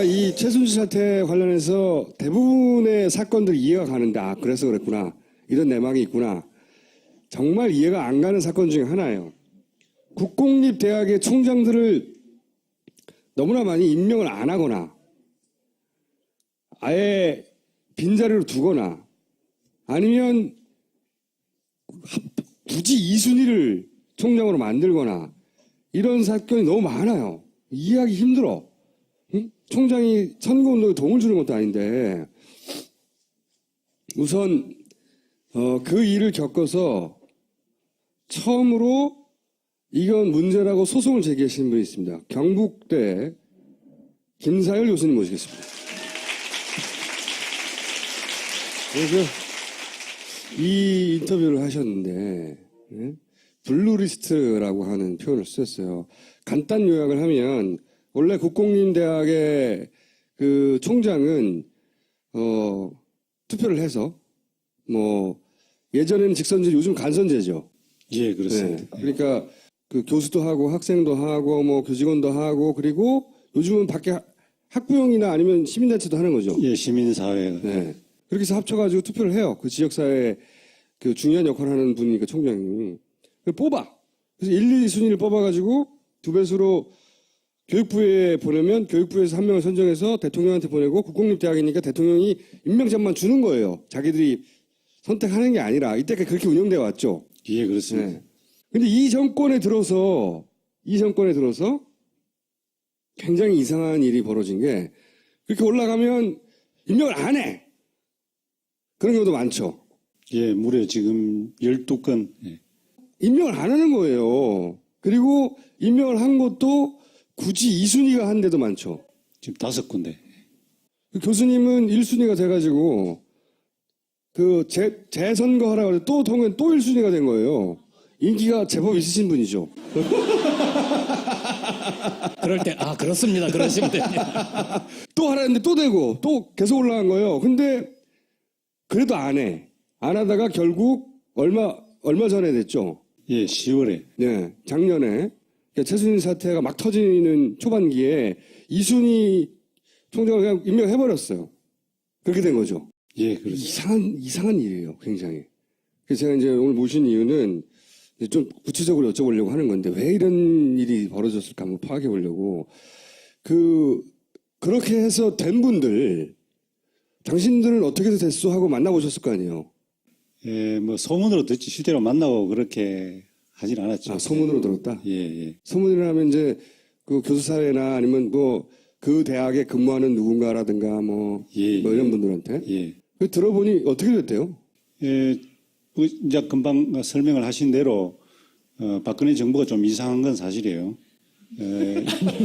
이 최순실 사태 관련해서 대부분의 사건들이 이해가 가는데, 아, 그래서 그랬구나. 이런 내막이 있구나. 정말 이해가 안 가는 사건 중에 하나예요. 국공립대학의 총장들을 너무나 많이 임명을 안 하거나, 아예 빈자리로 두거나, 아니면 굳이 이순희를 총장으로 만들거나, 이런 사건이 너무 많아요. 이해하기 힘들어. 응? 총장이 선거운동에 도움을 주는 것도 아닌데, 우선 그 일을 겪어서 처음으로 이건 문제라고 소송을 제기하신 분이 있습니다. 경북대 김사열 교수님 모시겠습니다. 그래서 이 인터뷰를 하셨는데, 예? 블루리스트라고 하는 표현을 쓰셨어요. 간단 요약을 하면 원래 국공립대학의 그 총장은 투표를 해서 뭐 예전에는 직선제, 요즘 간선제죠. 예, 그렇습니다. 네. 그러니까 그 교수도 하고 학생도 하고 뭐 교직원도 하고, 그리고 요즘은 밖에 학부형이나 아니면 시민단체도 하는 거죠. 예, 시민사회. 네. 그렇게 해서 합쳐가지고 투표를 해요. 그 지역사회에 그 중요한 역할을 하는 분이니까 총장이. 뽑아. 그래서 1, 2순위를 뽑아가지고 두 배수로 교육부에 보내면 교육부에서 한 명을 선정해서 대통령한테 보내고, 국공립대학이니까 대통령이 임명장만 주는 거예요. 자기들이 선택하는 게 아니라. 이때까지 그렇게 운영되어 왔죠. 예, 그렇습니다. 네. 근데 이 정권에 들어서 굉장히 이상한 일이 벌어진 게, 그렇게 올라가면 임명을 안 해. 그런 경우도 많죠. 예, 무려 지금 12건. 예. 임명을 안 하는 거예요. 그리고 임명을 한 것도 굳이 2순위가 한 데도 많죠. 지금 5군데. 그 교수님은 1순위가 돼가지고 그 재선거 하라고 해서 또 통해 또 1순위가 된 거예요. 인기가 제법 있으신 분이죠. 그럴 때, 아, 그렇습니다. 그러시면 됩니다. 또 하라는데 또 되고 또 계속 올라간 거예요. 근데 그래도 안 해. 안 하다가 결국 얼마 전에 됐죠. 예, 10월에. 네, 작년에 최순실 사태가 막 터지는 초반기에 이순희 총장을 그냥 임명해버렸어요. 그렇게 된 거죠. 예, 그렇습니다. 이상한 일이에요, 굉장히. 그래서 제가 이제 오늘 모신 이유는 이제 좀 구체적으로 여쭤보려고 하는 건데, 왜 이런 일이 벌어졌을까 한번 파악해 보려고. 그렇게 해서 된 분들, 당신들은 어떻게 해서 됐어 하고 만나보셨을 거 아니에요. 예, 뭐 소문으로 듣지 실제로 만나고 그렇게 하진 않았죠. 아, 소문으로 들었다? 예, 예. 소문이라면 이제 그 교수사회나 아니면 뭐 그 대학에 근무하는 누군가라든가 뭐, 예, 뭐 이런 분들한테. 예. 그 들어보니 어떻게 됐대요? 예, 이제 금방 설명을 하신 대로 박근혜 정부가 좀 이상한 건 사실이에요.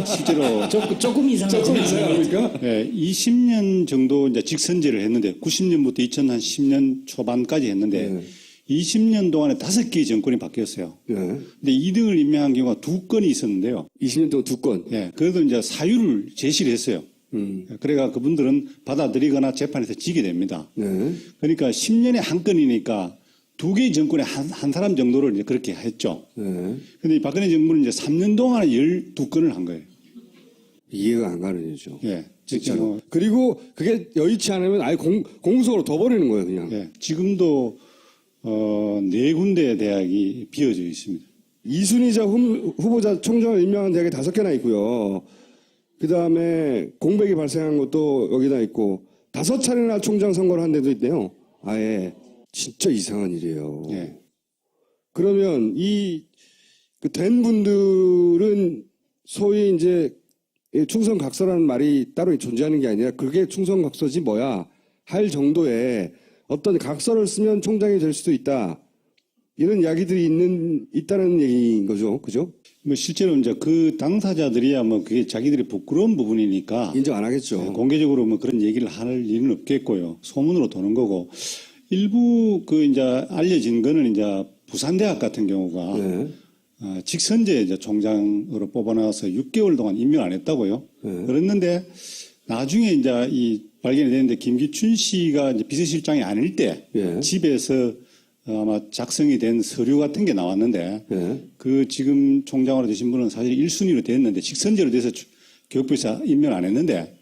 실제로 조금 이상하죠. 이상합니까? 예, 20년 정도 이제 직선제를 했는데 90년부터 2010년 초반까지 했는데 네. 20년 동안에 5개의 정권이 바뀌었어요. 네. 근데 2등을 임명한 경우가 2건이 있었는데요. 20년 동안 2건. 예, 그래도 이제 사유를 제시를 했어요. 그래가 그분들은 받아들이거나 재판에서 지게 됩니다. 네. 그러니까 10년에 한 건이니까 2개의 정권에 한 사람 정도를 이제 그렇게 했죠. 네. 근데 이 박근혜 정부는 이제 3년 동안에 12건을 한 거예요. 이해가 안 가는 일이죠. 예. 진짜로. 그리고 그게 여의치 않으면 아예 공소로 둬버리는 거예요, 그냥. 예. 지금도 4군데 대학이 비어져 있습니다. 이순희자 후보자 총장을 임명한 대학이 5개나 있고요. 그 다음에 공백이 발생한 것도 여기다 있고 5차례나 총장 선거를 한 데도 있네요. 아예. 진짜 이상한 일이에요. 예. 그러면 된 분들은 소위 이제 충성각서라는 말이 따로 존재하는 게 아니라 그게 충성각서지 뭐야 할 정도의 어떤 각서를 쓰면 총장이 될 수도 있다. 이런 이야기들이 있다는 얘기인 거죠. 그죠? 뭐 실제로 이제 그 당사자들이야 뭐 그게 자기들이 부끄러운 부분이니까 인정 안 하겠죠. 공개적으로 뭐 그런 얘기를 할 일은 없겠고요. 소문으로 도는 거고 일부 그 이제 알려진 거는 이제 부산대학 같은 경우가 네. 직선제 이제 총장으로 뽑아나와서 6개월 동안 임명 안 했다고요. 네. 그랬는데 나중에 이제 이 발견이 됐는데 김기춘 씨가 이제 비서실장이 아닐 때 네. 집에서 아마 작성이 된 서류 같은 게 나왔는데 네. 그 지금 총장으로 되신 분은 사실 1순위로 됐는데 직선제로 돼서 교육부에서 임명 안 했는데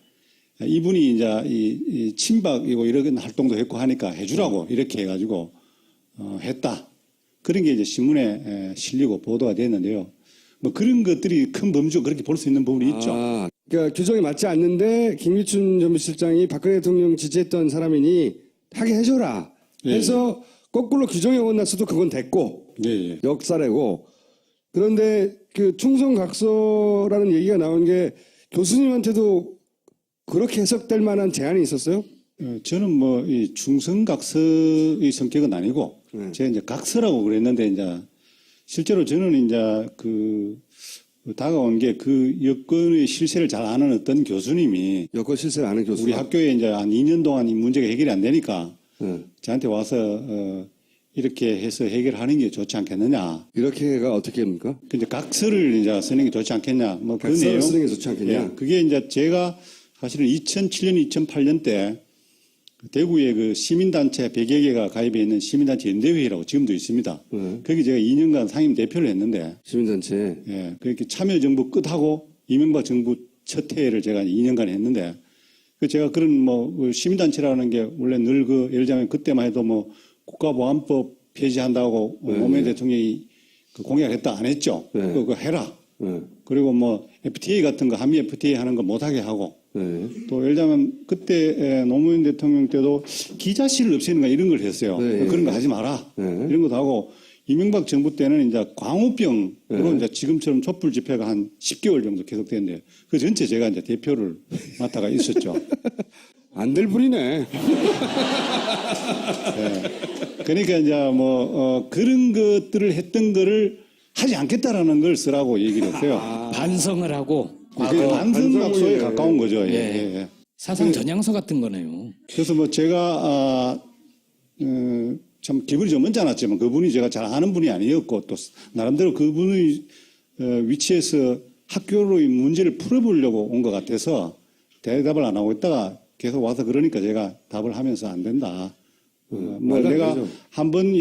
이분이 이제 이 친박이고 이런 활동도 했고 하니까 해주라고 이렇게 해가지고 했다. 그런 게 이제 신문에 실리고 보도가 됐는데요. 뭐 그런 것들이 큰 범주가 그렇게 볼 수 있는 부분이 있죠. 아, 그러니까 규정에 맞지 않는데 김기춘 전무실장이 박근혜 대통령 지지했던 사람이니 하게 해줘라 해서 거꾸로 규정에 어긋났어도 그건 됐고 예, 예. 역사래고. 그런데 그 충성각서라는 얘기가 나온 게 교수님한테도 그렇게 해석될 만한 제안이 있었어요? 저는 뭐 이 중성각서의 성격은 아니고 제가 이제 각서라고 그랬는데 이제 실제로 저는 이제 그 다가온 게 그 여건의 실세를 잘 아는 어떤 교수님이 여권 실세를 아는 교수. 우리 학교에 이제 한 2년 동안 이 문제가 해결이 안 되니까 네. 저한테 와서 이렇게 해서 해결하는 게 좋지 않겠느냐. 이렇게가 어떻게 합니까? 근데 각서를 이제 쓰는 게 좋지 않겠냐. 뭐 그 각서를 내용. 쓰는 게 좋지 않겠냐? 예, 그게 이제 제가 사실은 2007년, 2008년 때 대구에 그 시민단체 100여 개가 가입해 있는 시민단체 연대회의라고 지금도 있습니다. 거기 제가 2년간 상임 대표를 했는데, 시민단체. 예, 그렇게 참여정부 끝하고 이명박 정부 첫 해를 제가 2년간 했는데, 그 제가 그런 뭐 시민단체라는 게 원래 늘 그 예를 들자면 그때만 해도 뭐 국가보안법 폐지한다고 노무현 대통령이 그 공약을 했다 안 했죠. 네. 그거 해라. 네. 그리고 뭐 FTA 같은 거 한미 FTA 하는 거 못하게 하고 네. 또 예를 들자면 그때 노무현 대통령 때도 기자실을 없애는 거 이런 걸 했어요. 네. 그런 거 하지 마라. 네. 이런 것도 하고 이명박 정부 때는 이제 광우병으로 이제 지금처럼 촛불 집회가 한 10개월 정도 계속됐는데 그 전체 제가 이제 대표를 맡아가 있었죠. 안 될 분이네. 그러니까 이제 뭐 그런 것들을 했던 거를 하지 않겠다라는 걸 쓰라고 얘기를 했어요. 반성을 하고 그게 반성각서에 반성문이네. 가까운 거죠. 예, 예. 예, 예. 사상 전향서 같은 거네요. 그래서 뭐 제가 참 기분이 좀 언짢았지만 그분이 제가 잘 아는 분이 아니었고 또 나름대로 그분의 위치에서 학교로의 문제를 풀어보려고 온 것 같아서 대답을 안 하고 있다가 계속 와서 그러니까 제가 답을 하면서 안 된다. 뭐 말도 안 내가 되죠. 한 번,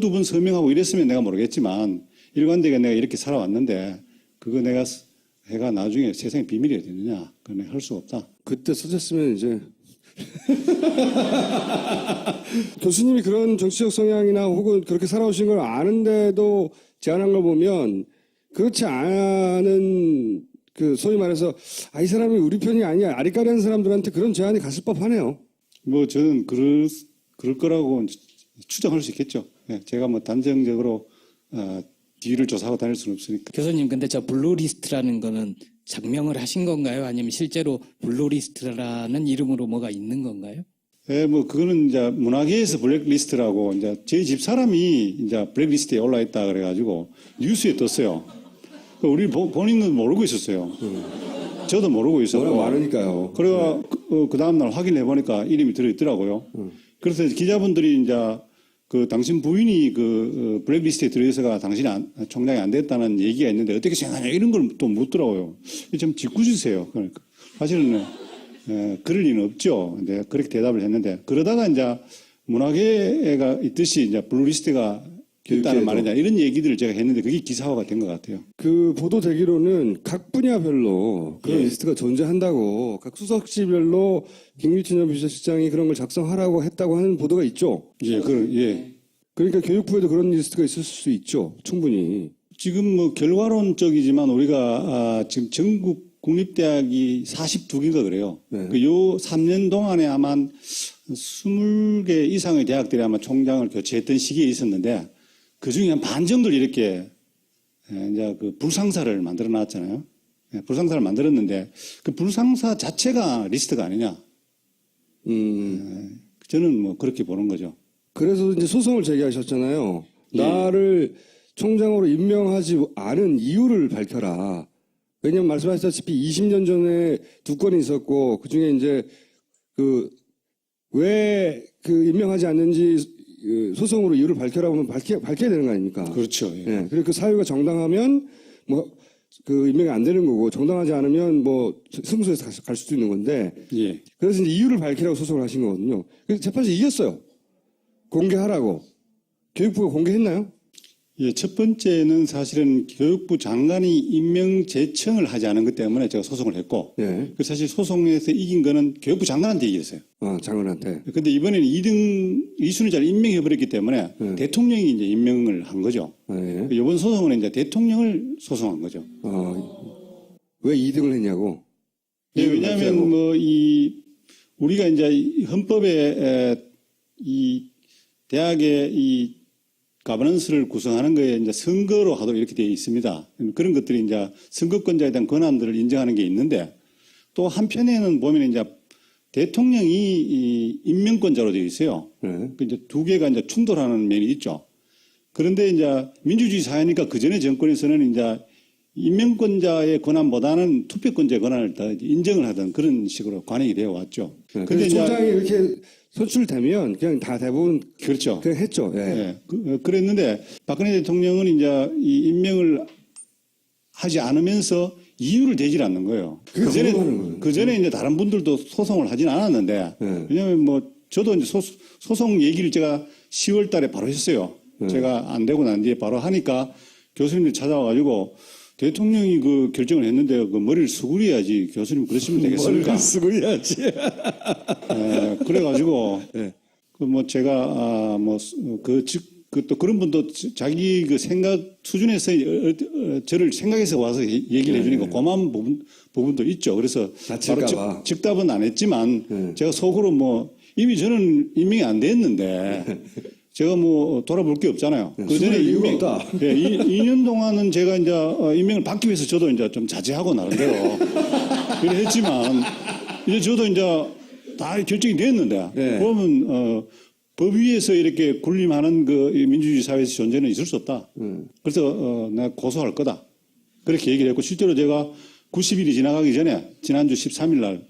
두 번 서명하고 이랬으면 내가 모르겠지만 일관되게 내가 이렇게 살아왔는데 그거 내가 해가 나중에 세상에 비밀이 되느냐. 그건 할 수가 없다. 그때 쓰셨으면 이제 교수님이 그런 정치적 성향이나 혹은 그렇게 살아오신 걸 아는데도 제안한 걸 보면 그렇지 않은 그 소위 말해서 이 사람이 우리 편이 아니야 아리까리한 사람들한테 그런 제안이 갔을 법하네요. 뭐 저는 그럴 거라고 추정할 수 있겠죠. 예, 제가 뭐 단정적으로 뒤를 조사하고 다닐 수는 없으니까. 교수님, 근데 저 블루리스트라는 거는 작명을 하신 건가요? 아니면 실제로 블루리스트라는 이름으로 뭐가 있는 건가요? 예, 뭐 그거는 이제 문화계에서 블랙리스트라고 이제 저희 집 사람이 이제 블랙리스트에 올라 있다 그래가지고 뉴스에 떴어요. 우리 본인은 모르고 있었어요. 저도 모르고 있었고. 워낙 많으니까요. 그래가 그 다음날 확인해 보니까 이름이 들어있더라고요. 그래서 기자분들이 이제 그 당신 부인이 그 블랙리스트에 들어있어가 당신이 총장이 안 됐다는 얘기가 있는데 어떻게 생각하냐 이런 걸 또 묻더라고요. 좀 짓궂으세요. 그러니까 사실은 그럴 리는 없죠. 근데 그렇게 대답을 했는데 그러다가 이제 문화계가 있듯이 이제 블루리스트가 있다는 말이냐 이런 얘기들을 제가 했는데 그게 기사화가 된 것 같아요. 그 보도되기로는 각 분야별로 그런 예. 리스트가 존재한다고 각 수석실별로 김기춘 전 비서실장이 그런 걸 작성하라고 했다고 하는 보도가 있죠. 예, 예. 그러니까 교육부에도 그런 리스트가 있을 수 있죠. 충분히. 지금 뭐 결과론적이지만 우리가 지금 전국 국립대학이 42개인가 그래요. 네. 그 요 3년 동안에 아마 20개 이상의 대학들이 아마 총장을 교체했던 시기에 있었는데 그 중에 한 반 정도를 이렇게 이제 그 불상사를 만들어 놨잖아요. 불상사를 만들었는데 그 불상사 자체가 리스트가 아니냐. 저는 뭐 그렇게 보는 거죠. 그래서 이제 소송을 제기하셨잖아요. 나를 총장으로 임명하지 않은 이유를 밝혀라. 왜냐면 말씀하셨다시피 20년 전에 두 건이 있었고 그중에 이제 왜 임명하지 않는지 소송으로 이유를 밝혀라 하면 밝혀야 되는 거 아닙니까? 그렇죠. 예. 예. 그리고 그 사유가 정당하면 임명이 안 되는 거고 정당하지 않으면 승소해서 갈 수도 있는 건데 예. 그래서 이제 이유를 밝히라고 소송을 하신 거거든요. 그래서 재판에서 이겼어요. 공개하라고. 교육부가 공개했나요? 예, 첫 번째는 사실은 교육부 장관이 임명 제청을 하지 않은 것 때문에 제가 소송을 했고, 예. 그 사실 소송에서 이긴 거는 교육부 장관한테 이겼어요. 장관한테. 근데 이번에는 2순위자를 임명해버렸기 때문에 대통령이 이제 임명을 한 거죠. 예. 이번 소송은 이제 대통령을 소송한 거죠. 왜 2등을 했냐고? 예, 왜냐하면 우리가 이제 이 헌법에 이 대학의 이 가버넌스를 구성하는 거에 이제 선거로 하도록 이렇게 되어 있습니다. 그런 것들이 이제 선거권자에 대한 권한들을 인정하는 게 있는데 또 한편에는 보면 이제 대통령이 이 임명권자로 되어 있어요. 네. 그 이제 두 개가 이제 충돌하는 면이 있죠. 그런데 이제 민주주의 사회니까 그 전에 정권에서는 이제 임명권자의 권한보다는 투표권자의 권한을 더 인정을 하던 그런 식으로 관행이 되어 왔죠. 네. 근데 총장이 이렇게 선출되면 그냥 다 대부분 그렇죠. 그냥 했죠. 예. 예. 그랬는데 박근혜 대통령은 이제 이 임명을 하지 않으면서 이유를 대질 않는 거예요. 그 전에 이제 다른 분들도 소송을 하진 않았는데 네. 왜냐하면 뭐 저도 이제 소송 얘기를 제가 10월 달에 바로 했어요. 제가 안 되고 난 뒤에 바로 하니까 교수님들 찾아와가지고 대통령이 그 결정을 했는데 그 머리를 수그려야지 교수님 그러시면 되겠습니까? 머리를 수그려야지. 그래가지고 네. 그 뭐 제가 또 그런 분도 자기 그 생각 수준에서 저를 생각해서 와서 얘기를 해주니까 고마운 부분도 있죠. 그래서 바로 다칠까봐. 즉답은 안 했지만 제가 속으로 뭐 이미 저는 임명이 안 됐는데 제가 뭐 돌아볼 게 없잖아요. 그 전에 이유가 없다. 2년 동안은 제가 이제 임명을 받기 위해서 저도 이제 좀 자제하고 나름대로 그래 했지만 이제 저도 이제 다 결정이 됐는데 네. 그러면 법 위에서 이렇게 군림하는 그 민주주의 사회에서 존재는 있을 수 없다. 그래서 내가 고소할 거다. 그렇게 얘기를 했고 실제로 제가 90일이 지나가기 전에 지난주 13일 날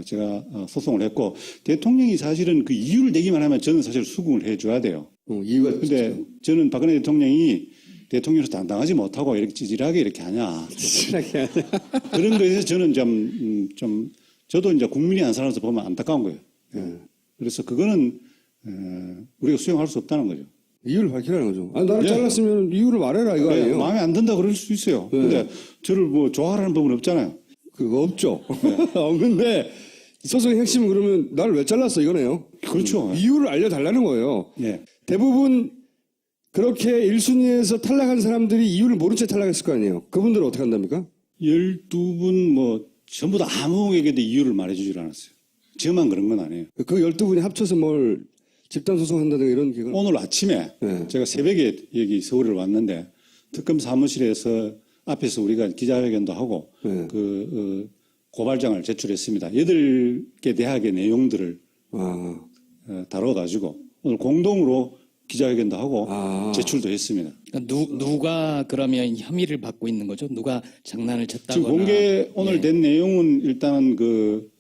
제가 소송을 했고 대통령이 사실은 그 이유를 대기만 하면 저는 사실 수긍을 해줘야 돼요. 이유가 근데 저는 박근혜 대통령이 대통령으로서 당당하지 못하고 이렇게 찌질하게 이렇게 하냐. 찌질하게 하냐. 그런 거에서 저는 좀 저도 이제 국민이 한 사람으로서 보면 안타까운 거예요. 그래서 그거는 우리가 수용할 수 없다는 거죠. 이유를 밝히라는 거죠. 나를 잘랐으면 이유를 말해라 이거 아니에요? 마음에 안 든다 그럴 수 있어요. 근데 저를 뭐 좋아하라는 법은 없잖아요. 그거 없죠. 없는데 소송의 핵심은 그러면 나를 왜 잘랐어 이거네요. 그렇죠. 이유를 알려달라는 거예요. 예. 대부분 그렇게 1순위에서 탈락한 사람들이 이유를 모른 채 탈락했을 거 아니에요. 그분들은 어떻게 한답니까? 12분 뭐 전부 다 아무에게도 이유를 말해주질 않았어요. 저만 그런 건 아니에요. 그 12분이 합쳐서 뭘 집단소송한다든가 이런 기획을. 오늘 아침에 제가 새벽에 여기 서울에 왔는데 특검 사무실에서 앞에서 우리가 기자회견도 하고 고발장을 제출했습니다. 8개 대학의 내용들을 다뤄가지고 오늘 공동으로 기자회견도 하고 제출도 했습니다. 그러니까 누가 그러면 혐의를 받고 있는 거죠? 누가 장난을 쳤다거나. 지금 공개 오늘 된 내용은 일단은 그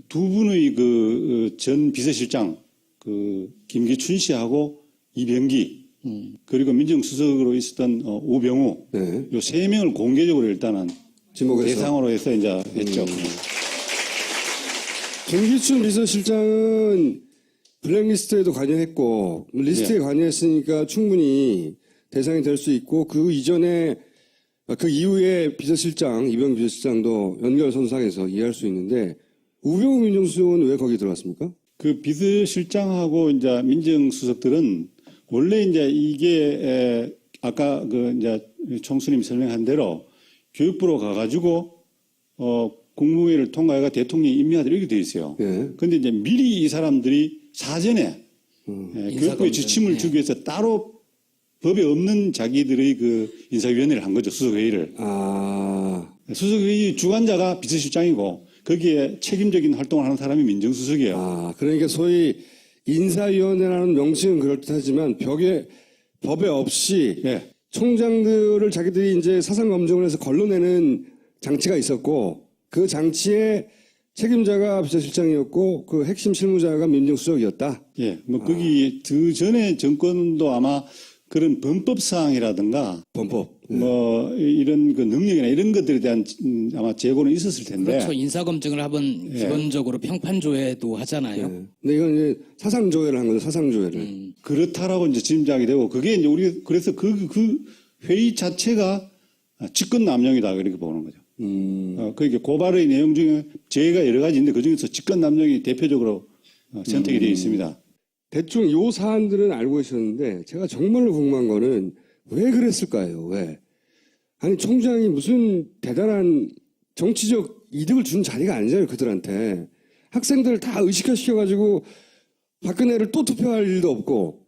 두 분의 그 전 비서실장 그 김기춘 씨하고 이병기 그리고 민정수석으로 있었던 우병우 요 세 명을 공개적으로 일단은 지목해서. 대상으로 해서 이제 했죠. 김기춘 비서실장은 블랙리스트에도 관여했고 리스트에 관여했으니까 충분히 대상이 될 수 있고 그 이전에 그 이후에 비서실장 이병기 비서실장도 연결선상에서 이해할 수 있는데 우병우 민정수석은 왜 거기 들어갔습니까? 그 비서실장하고 이제 민정수석들은 원래 이제 이게 아까 그 이제 총수님이 설명한 대로 교육부로 가가지고 국무회의를 통과해가 대통령이 임명하도록 이렇게 돼 있어요. 그런데 이제 미리 이 사람들이 사전에 교육부에 지침을 주기 위해서 따로 법에 없는 자기들의 그 인사위원회를 한 거죠. 수석회의를. 수석회의 주관자가 비서실장이고 거기에 책임적인 활동을 하는 사람이 민정수석이에요. 그러니까 소위 인사위원회라는 명칭은 그럴듯하지만 법에 없이 총장들을 자기들이 이제 사상 검증을 해서 걸러내는 장치가 있었고 그 장치의 책임자가 비서실장이었고 그 핵심 실무자가 민정수석이었다. 거기 그 전에 정권도 아마 그런 범법 사항이라든가 범법. 뭐 이런 그 능력이나 이런 것들에 대한 아마 재고는 있었을 텐데. 그렇죠. 인사검증을 하면 기본적으로 평판조회도 하잖아요. 네. 근데 이건 이제 사상조회를 한 거죠. 사상조회를. 그렇다라고 이제 짐작이 되고 그게 이제 우리 그래서 그 회의 자체가 직권남용이다 이렇게 보는 거죠. 그러니까 고발의 내용 중에 죄가 여러 가지 있는데 그 중에서 직권남용이 대표적으로 선택이 되어 있습니다. 대충 요 사안들은 알고 계셨는데 제가 정말로 궁금한 거는 왜 그랬을까요? 왜? 아니 총장이 무슨 대단한 정치적 이득을 준 자리가 아니잖아요. 그들한테. 학생들을 다 의식화시켜가지고 박근혜를 또 투표할 일도 없고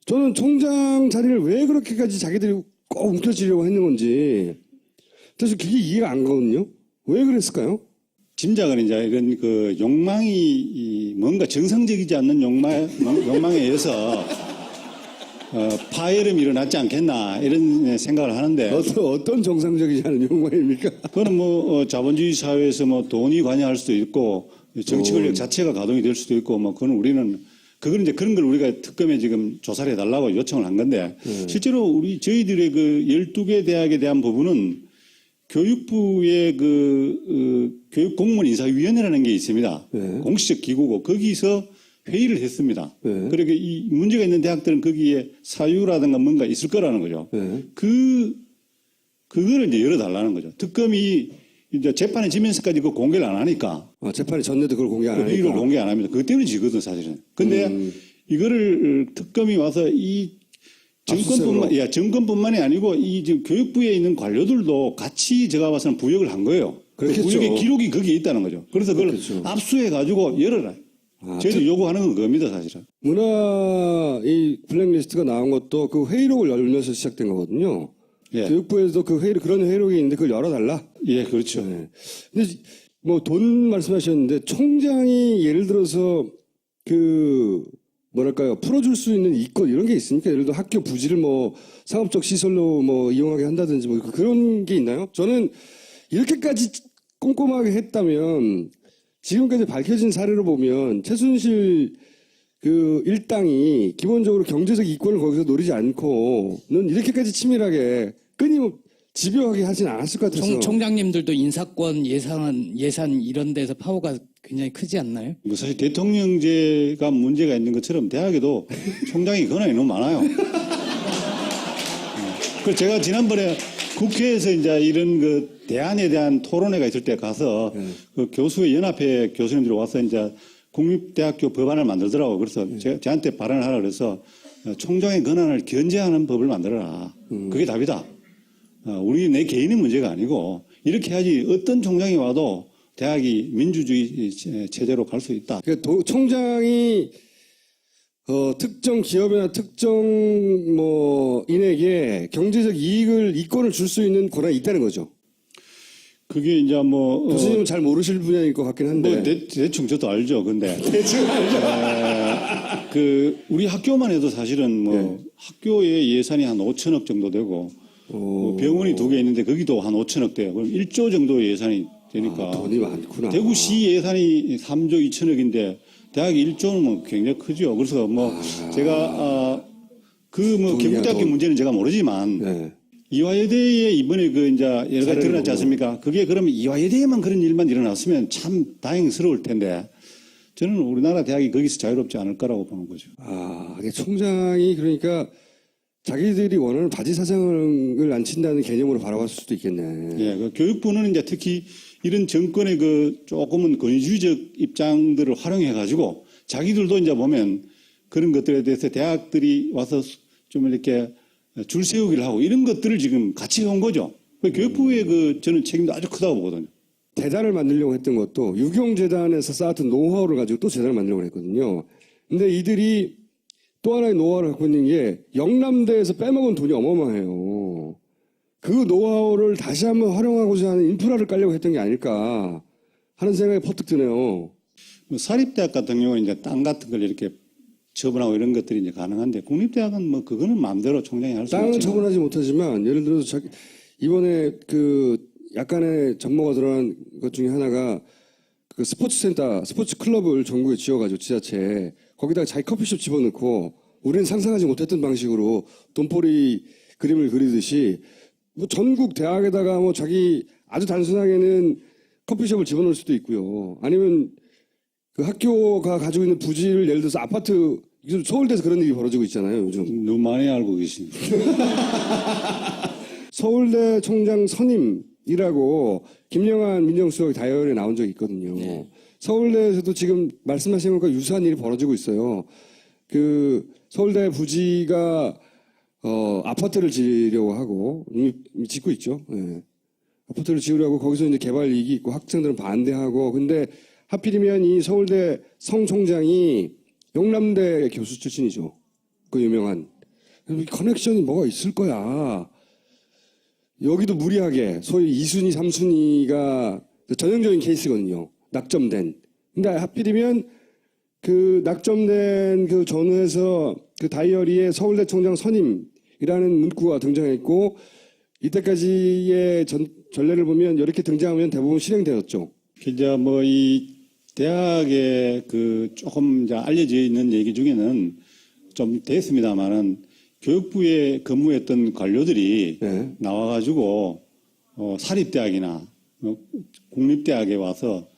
저는 총장 자리를 왜 그렇게까지 자기들이 꼭 움켜쥐려고 했는 건지 그래서 그게 이해가 안 가거든요. 왜 그랬을까요? 짐작은 이제 이런 그 욕망이 뭔가 정상적이지 않는 욕망에 의해서 파열음이 일어났지 않겠나 이런 생각을 하는데 어떤 정상적이지 않은 욕망입니까? 그거는 뭐 자본주의 사회에서 뭐 돈이 관여할 수도 있고 정치 권력 자체가 가동이 될 수도 있고 뭐 그건 우리는 그건 이제 그런 걸 우리가 특검에 지금 조사를 해달라고 요청을 한 건데 실제로 저희들의 그 12개 대학에 대한 부분은 교육부의 교육공무원 인사위원회라는 게 있습니다. 공식적 기구고 거기서 회의를 했습니다. 그러니까 이 문제가 있는 대학들은 거기에 사유라든가 뭔가 있을 거라는 거죠. 그거를 이제 열어달라는 거죠. 특검이 이제 재판에 지면서까지 그 공개를 안 하니까. 재판에 전에도 그걸 공개 안 하니까. 회의를 공개 안 합니다. 그것 때문에 지거든 사실은. 근데 이거를 특검이 와서 이 정권뿐만이 아니고 이 지금 교육부에 있는 관료들도 같이 제가 봐서는 부역을 한 거예요. 그렇겠죠. 부역의 기록이 거기에 있다는 거죠. 그래서 그걸 그렇겠죠. 압수해 가지고 열어라. 저희도 요구하는 건 그겁니다, 사실은. 문화 이 블랙리스트가 나온 것도 그 회의록을 열면서 시작된 거거든요. 예. 교육부에서도 그 그런 회의록이 있는데 그걸 열어달라. 예, 그렇죠. 네. 근데 뭐 돈 말씀하셨는데 총장이 예를 들어서 그 뭐랄까요 풀어줄 수 있는 이권 이런 게 있습니까? 예를 들어 학교 부지를 뭐 상업적 시설로 뭐 이용하게 한다든지 뭐 그런 게 있나요? 저는 이렇게까지 꼼꼼하게 했다면 지금까지 밝혀진 사례로 보면 최순실 그 일당이 기본적으로 경제적 이권을 거기서 노리지 않고는 이렇게까지 치밀하게 끊임없이 집요하게 하진 않았을 것 같아서. 총장님들도 인사권 예산 이런 데서 파워가 굉장히 크지 않나요? 뭐 사실 대통령제가 문제가 있는 것처럼 대학에도 총장이 권한이 너무 많아요. 그 제가 지난번에 국회에서 이제 이런 그 대안에 대한 토론회가 있을 때 가서 그 교수의 연합회 교수님들이 와서 이제 국립대학교 법안을 만들더라고. 그래서 저한테 발언을 하라 그래서 총장의 권한을 견제하는 법을 만들어라. 그게 답이다. 우리 내 개인의 문제가 아니고 이렇게 해야지 어떤 총장이 와도 대학이 민주주의 체제로 갈 수 있다. 그러니까 총장이 특정 기업이나 특정 뭐 인에게 경제적 이권을 줄 수 있는 권한이 있다는 거죠. 그게 이제 뭐 교수님은 잘 모르실 분야일 것 같긴 한데. 뭐 대충 저도 알죠. 근데 대충 알죠. 그 우리 학교만 해도 사실은 뭐 학교의 예산이 한 5천억 정도 되고 뭐 병원이 2개 있는데 거기도 한 5천억 돼요. 그럼 1조 정도의 예산이 되니까 돈이 많구나. 대구시 예산이 3조 2천억인데 대학이 1조는 뭐 굉장히 크죠. 그래서 뭐 제가 그 뭐 경북대학교 문제는 제가 모르지만 네. 이화여대에 이번에 그 이제 여러 가지 드러났지 않습니까? 그게 그러면 이화여대에만 그런 일만 일어났으면 참 다행스러울 텐데 저는 우리나라 대학이 거기서 자유롭지 않을 거라고 보는 거죠. 이게 총장이 그러니까 자기들이 원하는 바지 사장을 안 친다는 개념으로 바라봤을 수도 있겠네. 예, 그 교육부는 이제 특히 이런 정권의 그 조금은 권위주의적 입장들을 활용해 가지고 자기들도 이제 보면 그런 것들에 대해서 대학들이 와서 좀 이렇게 줄 세우기를 하고 이런 것들을 지금 같이 해온 거죠. 교육부의 그 저는 책임도 아주 크다고 보거든요. 재단을 만들려고 했던 것도 유경재단에서 쌓았던 노하우를 가지고 또 재단을 만들려고 했거든요. 근데 이들이 또 하나의 노하우를 갖고 있는 게 영남대에서 빼먹은 돈이 어마어마해요. 그 노하우를 다시 한번 활용하고자 하는 인프라를 깔려고 했던 게 아닐까 하는 생각이 퍼뜩 드네요. 뭐 사립대학 같은 경우는 이제 땅 같은 걸 이렇게 처분하고 이런 것들이 이제 가능한데 국립대학은 뭐 그거는 마음대로 총장이 할 수 있죠. 땅은 처분하지 못하지만 예를 들어서 이번에 그 약간의 정모가 드러난 것 중에 하나가 그 스포츠센터, 스포츠 클럽을 전국에 지어가지고 지자체에 거기다가 자기 커피숍 집어넣고 우리는 상상하지 못했던 방식으로 돈벌이 그림을 그리듯이 뭐 전국 대학에다가 뭐 자기 아주 단순하게는 커피숍을 집어넣을 수도 있고요. 아니면 그 학교가 가지고 있는 부지를 예를 들어서 아파트, 요즘 서울대에서 그런 일이 벌어지고 있잖아요, 요즘. 너무 많이 알고 계십니다. 서울대 총장 선임이라고 김영한 민정수석이 다이어리에 나온 적이 있거든요. 네. 서울대에서도 지금 말씀하신 것과 유사한 일이 벌어지고 있어요. 그 서울대 부지가 아파트를 지으려고 하고 이미 짓고 있죠. 예. 아파트를 지으려고 거기서 이제 개발 이익이 있고 학생들은 반대하고 근데 하필이면 이 서울대 성 총장이 영남대 교수 출신이죠. 그 유명한. 그래서 커넥션이 뭐가 있을 거야. 여기도 무리하게 소위 2순위, 3순위가 전형적인 케이스거든요. 낙점된. 근데 하필이면 그 낙점된 그 전후에서 그 다이어리에 서울대 총장 선임이라는 문구가 등장했고 이때까지의 전례를 보면 이렇게 등장하면 대부분 실행되었죠. 이제 뭐 이 대학에 그 조금 이제 알려져 있는 얘기 중에는 좀 됐습니다만은 교육부에 근무했던 관료들이 네. 나와가지고 사립대학이나 국립대학에 와서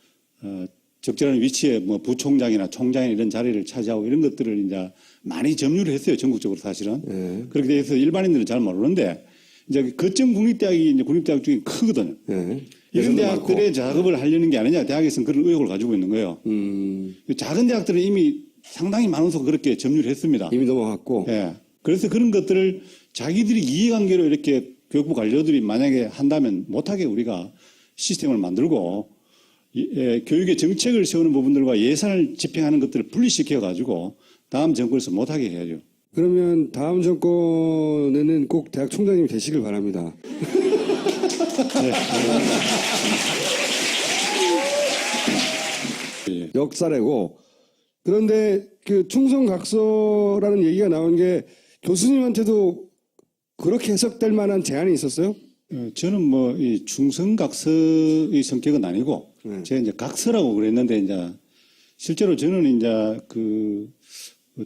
적절한 위치에 뭐 부총장이나 총장이나 이런 자리를 차지하고 이런 것들을 이제 많이 점유를 했어요. 전국적으로 사실은. 네. 그렇게 돼서 일반인들은 잘 모르는데 이제 거점 국립대학이 이제 국립대학 중에 크거든요. 네. 이런 예산도 대학들의 많고. 작업을 하려는 게 아니냐. 대학에서는 그런 의혹을 가지고 있는 거예요. 작은 대학들은 이미 상당히 많아서 그렇게 점유를 했습니다. 이미 넘어갔고. 예. 그래서 그런 것들을 자기들이 이해관계로 이렇게 교육부 관료들이 만약에 한다면 못하게 우리가 시스템을 만들고 교육의 정책을 세우는 부분들과 예산을 집행하는 것들을 분리시켜가지고 다음 정권에서 못하게 해야죠. 그러면 다음 정권에는 꼭 대학 총장님이 되시길 바랍니다. 역사래고. 그런데 그 충성각서라는 얘기가 나온 게 교수님한테도 그렇게 해석될 만한 제안이 있었어요? 저는 뭐 이 중성각서의 성격은 아니고 제가 이제 각서라고 그랬는데 이제 실제로 저는 이제 그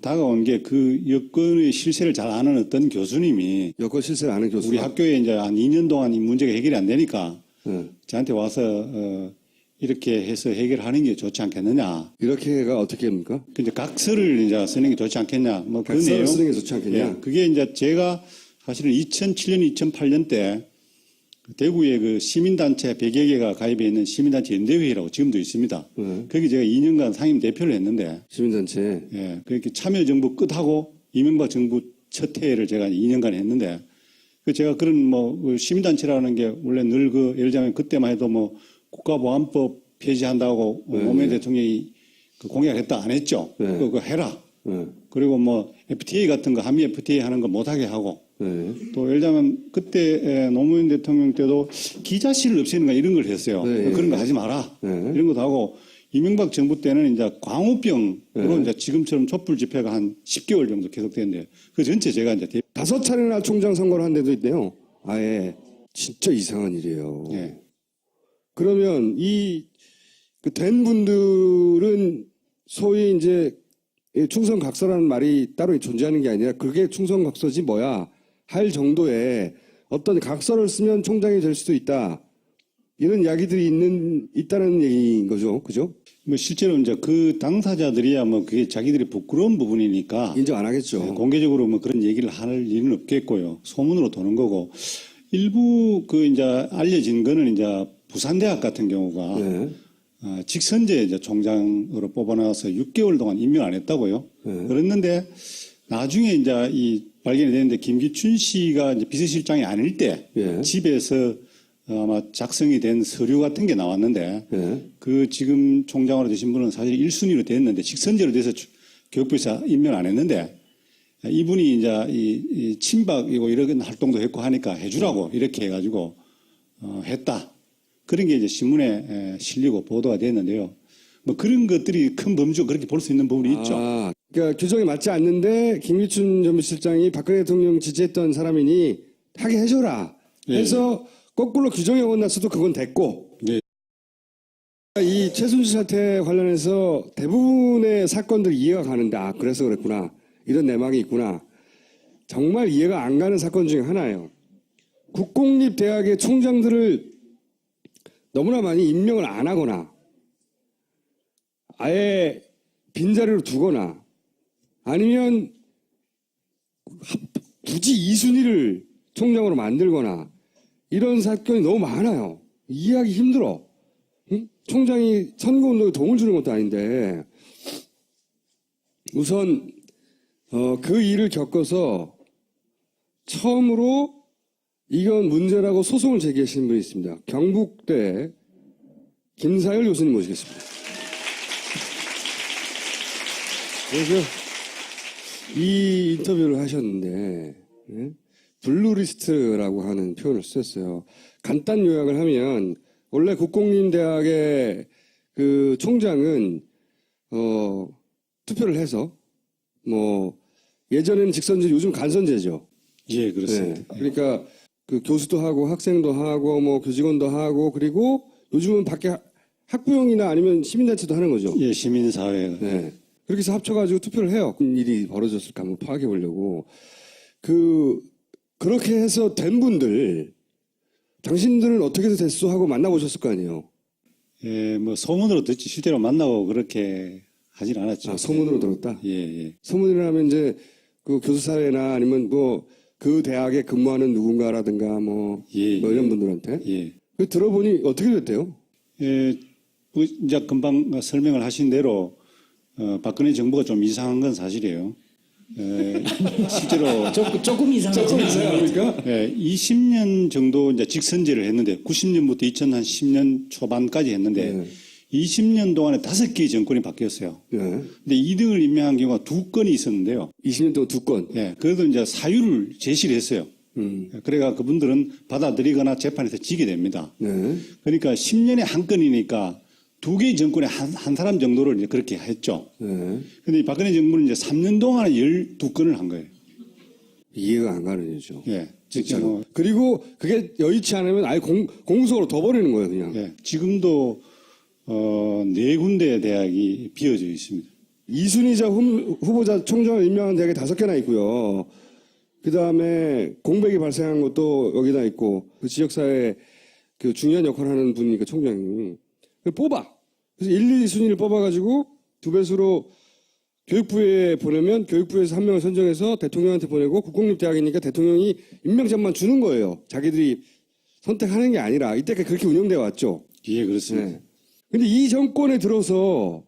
다가온 게 그 여건의 실세를 잘 아는 어떤 교수님이 여권 실세를 아는 교수. 우리 학교에 이제 한 2년 동안 이 문제가 해결이 안 되니까 네. 저한테 와서 이렇게 해서 해결하는 게 좋지 않겠느냐. 이렇게가 어떻게 합니까? 근데 각서를 이제 쓰는 게 좋지 않겠냐. 뭐 그 각서를 내용. 쓰는 게 좋지 않겠냐? 예, 그게 이제 제가 사실은 2007년, 2008년 때 대구에 그 시민단체 100여 개가 가입해 있는 시민단체 연대회의라고 지금도 있습니다. 거기 제가 2년간 상임 대표를 했는데 시민단체. 예, 그렇게 참여정부 끝하고 이명박 정부 첫 해를 제가 2년간 했는데 그 제가 그런 뭐 시민단체라는 게 원래 늘 그 예를 들자면 그때만 해도 뭐 국가보안법 폐지한다고 노무현 대통령이 그 공약했다 안 했죠. 네. 그거 해라. 네. 그리고 뭐 FTA 같은 거 한미 FTA 하는 거 못하게 하고 네. 또 예를 들자면 그때 노무현 대통령 때도 기자실을 없애는 거 이런 걸 했어요. 네. 그런 거 하지 마라. 네. 이런 것도 하고 이명박 정부 때는 이제 광우병으로 이제 지금처럼 촛불 집회가 한 10개월 정도 계속되는데 그 전체 제가 이제 5차례나 총장 선거를 한 데도 있네요. 아예. 진짜 이상한 일이에요. 예. 그러면 그 된 분들은 소위 이제 충성각서라는 말이 따로 존재하는 게 아니라 그게 충성각서지 뭐야 할 정도의 어떤 각서를 쓰면 총장이 될 수도 있다. 이런 이야기들이 있다는 얘기인 거죠. 그죠? 뭐 실제로 이제 그 당사자들이야 뭐 그게 자기들이 부끄러운 부분이니까 인정 안 하겠죠. 공개적으로 뭐 그런 얘기를 할 일은 없겠고요. 소문으로 도는 거고 일부 그 이제 알려진 거는 이제 부산대학 같은 경우가 네. 직선제 이제 총장으로 뽑아놔서 6개월 동안 임명 안 했다고요. 그랬는데 나중에 이제 이 발견이 됐는데 김기춘 씨가 이제 비서실장이 아닐 때 예. 집에서 아마 작성이 된 서류 같은 게 나왔는데 예. 그 지금 총장으로 되신 분은 사실 1순위로 됐는데 직선제로 돼서 교육부에서 임명 안 했는데 이분이 이제 이 친박이고 이런 활동도 했고 하니까 해주라고 이렇게 해가지고 했다. 그런 게 이제 신문에 실리고 보도가 됐는데요. 뭐 그런 것들이 큰 범주가 그렇게 볼 수 있는 부분이 있죠. 그러니까 규정에 맞지 않는데 김기춘 전무실장이 박근혜 대통령 지지했던 사람이니 하게 해줘라 해서 거꾸로 규정에 어긋났어도 그건 됐고 네. 이 최순실 사태 관련해서 대부분의 사건들이 이해가 가는데 그래서 그랬구나 이런 내막이 있구나 정말 이해가 안 가는 사건 중에 하나예요. 국공립대학의 총장들을 너무나 많이 임명을 안 하거나 아예 빈자리로 두거나 아니면 굳이 이순희를 총장으로 만들거나 이런 사건이 너무 많아요. 이해하기 힘들어. 응? 총장이 선거운동에 도움을 주는 것도 아닌데 우선 그 일을 겪어서 처음으로 이건 문제라고 소송을 제기하신 분이 있습니다. 경북대 김사열 교수님 모시겠습니다. 그래서 이 인터뷰를 하셨는데 예? 블루리스트라고 하는 표현을 쓰셨어요. 간단 요약을 하면 원래 국공립대학의 그 총장은 투표를 해서 뭐 예전에는 직선제, 요즘 간선제죠. 예, 그렇습니다. 네. 그러니까 그 교수도 하고 학생도 하고 뭐 교직원도 하고 그리고 요즘은 밖에 학부형이나 아니면 시민단체도 하는 거죠. 예, 시민사회. 네. 그렇게 해서 합쳐가지고 투표를 해요. 무슨 일이 벌어졌을까 한번 파악해 보려고. 그렇게 해서 된 분들, 당신들은 어떻게 해서 됐어 하고 만나보셨을 거 아니에요. 예, 뭐 소문으로 듣지 실제로 만나고 그렇게 하진 않았죠. 아, 소문으로 들었다? 예, 예. 소문이라면 이제 그 교수사회나 아니면 뭐 그 대학에 근무하는 누군가라든가 뭐, 예, 뭐 이런 분들한테. 예. 그 들어보니 어떻게 됐대요? 예, 이제 금방 설명을 하신 대로 박근혜 정부가 좀 이상한 건 사실이에요. 실제로 조금 이상하죠. 조금 이상합니까? 20년 정도 이제 직선제를 했는데 90년부터 2010년 초반까지 했는데 네. 20년 동안에 5개의 정권이 바뀌었어요. 네. 근데 2등을 임명한 경우가 2건이 있었는데요. 20년 동안 2건. 예, 그래도 이제 사유를 제시를 했어요. 그래가 그분들은 받아들이거나 재판에서 지게 됩니다. 네. 그러니까 10년에 한 건이니까 2개의 정권에 한 사람 정도를 이제 그렇게 했죠. 네. 근데 이 박근혜 정부는 이제 3년 동안에 12건을 한 거예요. 이해가 안 가는 일이죠. 예. 진짜로. 뭐, 그리고 그게 여의치 않으면 아예 공소로 둬버리는 거예요, 그냥. 예. 지금도 4군데 대학이 비어져 있습니다. 이순희자 후보자 총장을 임명한 대학이 5개나 있고요. 그 다음에 공백이 발생한 것도 여기다 있고, 그 지역사회에 그 중요한 역할을 하는 분이니까 총장이. 뽑아. 그래서 1, 2순위를 뽑아가지고 2배수로 교육부에 보내면 교육부에서 한 명을 선정해서 대통령한테 보내고 국공립대학이니까 대통령이 임명장만 주는 거예요. 자기들이 선택하는 게 아니라 이때까지 그렇게 운영되어 왔죠. 예, 그렇습니다. 네. 근데 이 정권에 들어서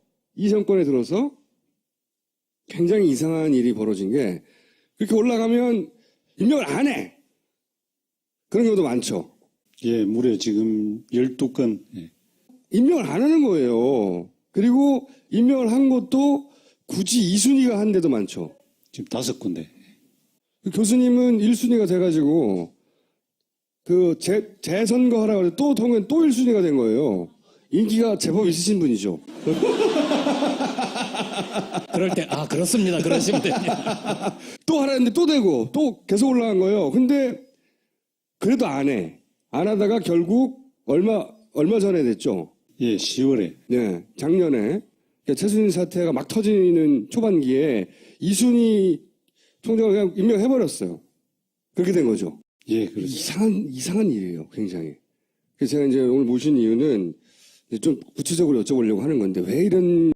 굉장히 이상한 일이 벌어진 게 그렇게 올라가면 임명을 안 해. 그런 경우도 많죠. 예, 무려 지금 12건. 예. 임명을 안 하는 거예요. 그리고 임명을 한 것도 굳이 2순위가 한 데도 많죠. 지금 5군데. 그 교수님은 1순위가 돼가지고 그 재선거 하라고 해서 또 통해 또 1순위가 된 거예요. 인기가 제법 있으신 분이죠. 그럴 때, 아, 그렇습니다. 그러시면 됩니다. 또 하라는데 또 되고 또 계속 올라간 거예요. 근데 그래도 안 해. 안 하다가 결국 얼마 전에 됐죠. 예, 10월에. 네, 작년에 그러니까 최순실 사태가 막 터지는 초반기에 이순희 총장을 그냥 임명해버렸어요. 그렇게 된 거죠. 예, 그렇습니다. 이상한 일이에요, 굉장히. 그래서 제가 이제 오늘 모신 이유는 좀 구체적으로 여쭤보려고 하는 건데 왜 이런